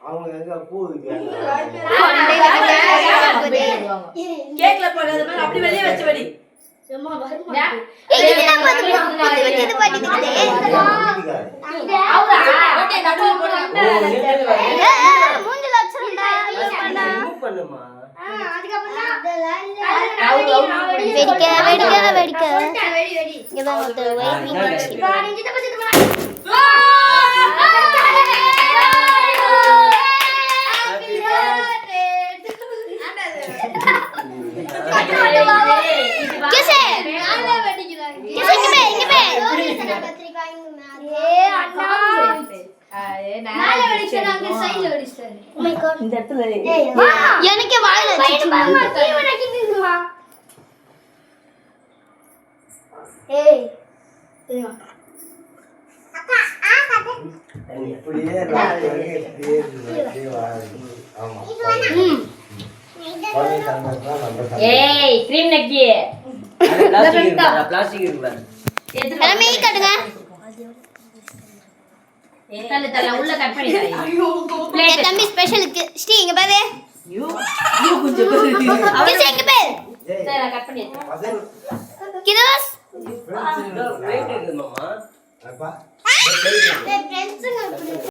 அவங்க எங்க பூ வைக்கிறாங்க கேக்ல போகாத மாதிரி அப்படி வெளிய வச்சு வெடி எனக்கு வாயில கிரீம் நக்கி பிளாஸ்டிக் இருக்கு எல்லாமே கட்டுங்க தல உள்ள கட் பண்ணிடா தம்பி ஸ்பெஷலுக்கு ஸ்ரீ இங்க பாவே யூ கொஞ்சம் இங்க பாரு சரி கட் பண்ணிட்டேன் கிதோஸ் வெயிட் இருக்கு மாமா அப்பா